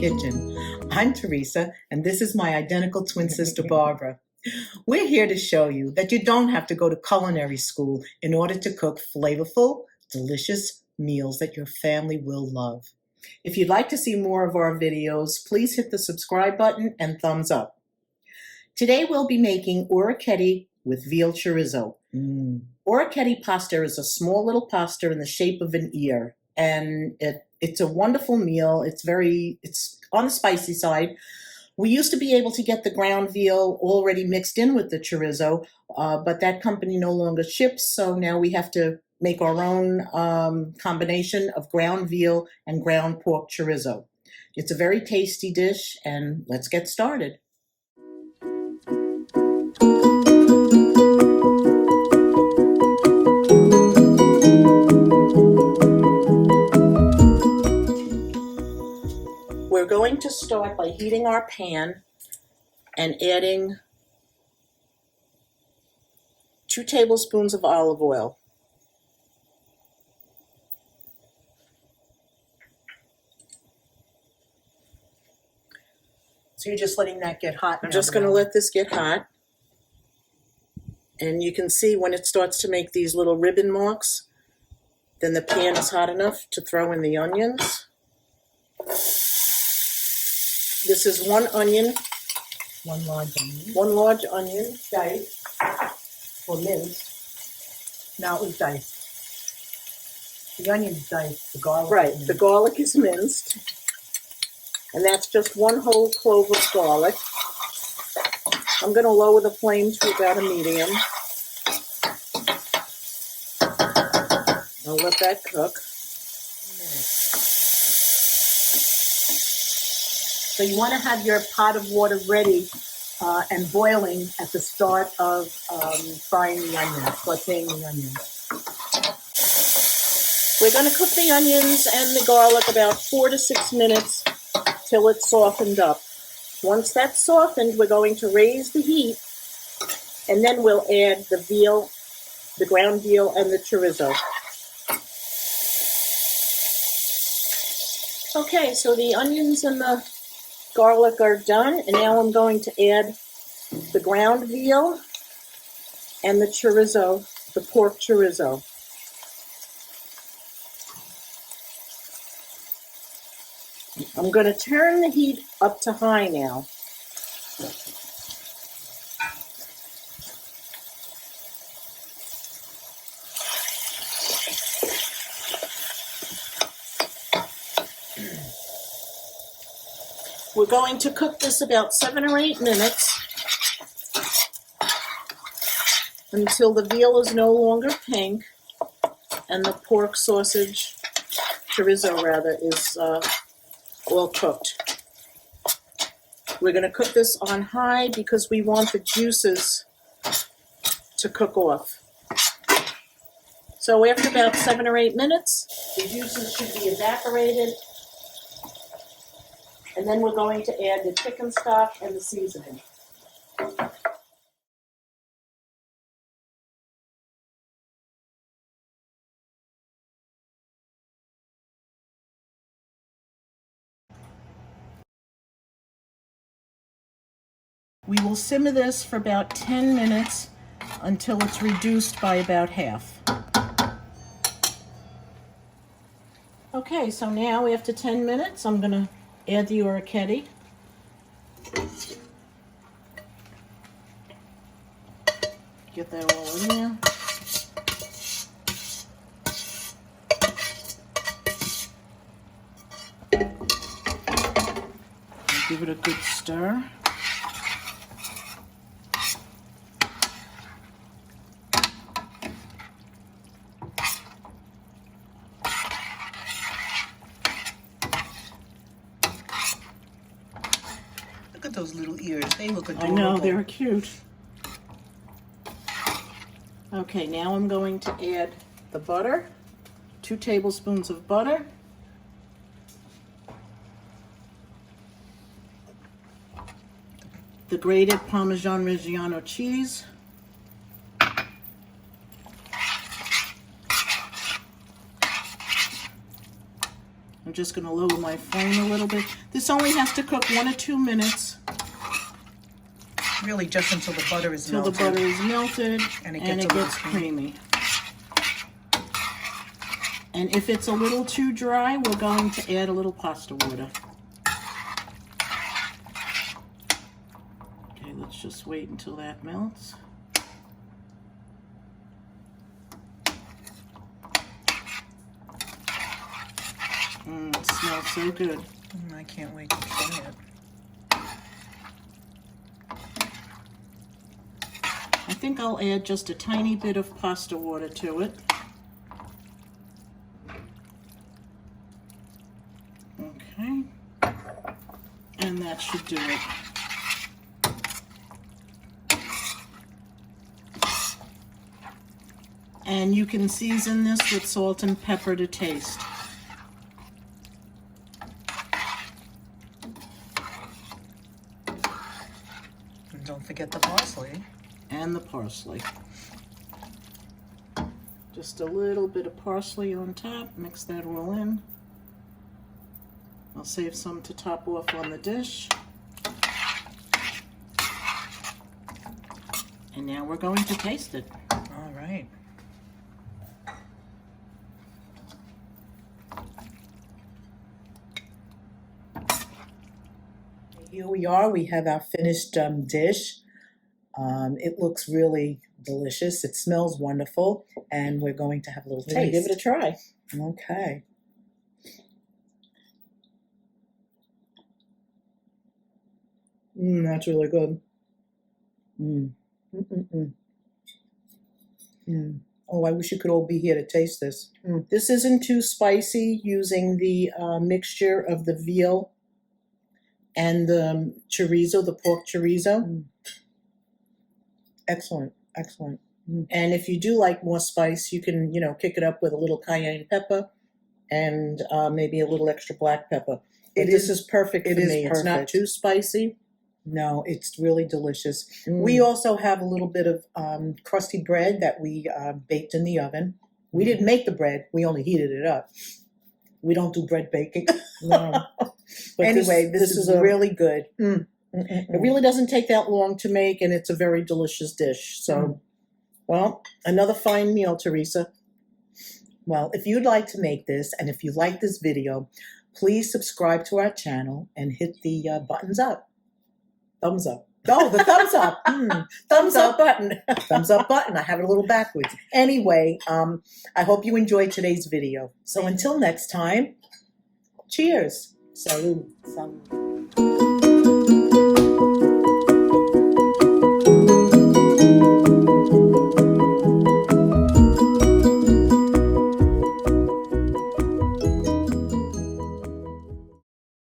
kitchen. I'm Teresa, and this is my identical twin sister, Barbara. We're here to show you that you don't have to go to culinary school in order to cook flavorful, delicious meals that your family will love. If you'd like to see more of our videos, please hit the subscribe button and thumbs up. Today we'll be making orecchiette with veal chorizo. Orecchiette pasta is a small little pasta in the shape of an ear, and it's a wonderful meal. It's on the spicy side. We used to be able to get the ground veal already mixed in with the chorizo, but that company no longer ships, so now we have to make our own combination of ground veal and ground pork chorizo. It's a very tasty dish, and let's get started. We're going to start by heating our pan and adding 2 tablespoons of olive oil. So you're just letting that get hot? I'm just going to let this get hot. And you can see when it starts to make these little ribbon marks, then the pan is hot enough to throw in the onions. This is 1 onion. 1 large onion. 1 large onion, diced or minced. No, it was diced. The onion's diced. The garlic. Right, the garlic is minced. And that's just 1 whole clove of garlic. I'm going to lower the flame to about a medium. I'll let that cook. So you want to have your pot of water ready and boiling at the start of frying the onions, sauteing the onions. We're going to cook the onions and the garlic about 4 to 6 minutes till it's softened up. Once that's softened, we're going to raise the heat, and then we'll add the veal, the ground veal, and the chorizo. Okay, so the onions and the garlic are done, and now I'm going to add the ground veal and the chorizo, the pork chorizo. I'm going to turn the heat up to high now. We're going to cook this about 7 or 8 minutes until the veal is no longer pink and the pork sausage, chorizo rather, is all cooked. We're going to cook this on high because we want the juices to cook off. So after about 7 or 8 minutes, the juices should be evaporated. And then we're going to add the chicken stock and the seasoning. We will simmer this for about 10 minutes until it's reduced by about half. Okay, so now after 10 minutes, I'm going to add the orecchiette. Get that all in there. Give it a good stir. Look at those little ears. They look adorable. I know, they're cute. Okay, now I'm going to add the butter, 2 tablespoons of butter. The grated Parmesan Reggiano cheese. I'm just going to lower my flame a little bit. This only has to cook 1 or 2 minutes. Really just until the butter is Until melted. the butter is melted And it and gets it gets creamy. And if it's a little too dry, we're going to add a little pasta water. Okay, let's just wait until that melts. It smells so good. I can't wait to try it. I think I'll add just a tiny bit of pasta water to it. Okay. And that should do it. And you can season this with salt and pepper to taste. And don't forget the parsley. And the parsley. Just a little bit of parsley on top. Mix that all in. I'll save some to top off on the dish. And now we're going to taste it. All right. Here we are. We have our finished dish. It looks really delicious. It smells wonderful, and we're going to have a little taste. Give it a try. Okay. That's really good. Oh, I wish you could all be here to taste this. This isn't too spicy, using the mixture of the veal and the chorizo, the pork chorizo. Excellent, excellent. And if you do like more spice, you can, kick it up with a little cayenne pepper and maybe a little extra black pepper. But this is perfect for me. It's not too spicy. No, it's really delicious. We also have a little bit of crusty bread that we baked in the oven. We didn't make the bread. We only heated it up. We don't do bread baking. No. But anyway, this is really good. It really doesn't take that long to make, and it's a very delicious dish. So, well, another fine meal, Teresa. Well, if you'd like to make this, and if you like this video, please subscribe to our channel and hit the buttons up. Thumbs up. Oh, the thumbs up. Thumbs up button. Thumbs up button. I have it a little backwards. Anyway, I hope you enjoyed today's video. So until next time, cheers. Salud. Salud.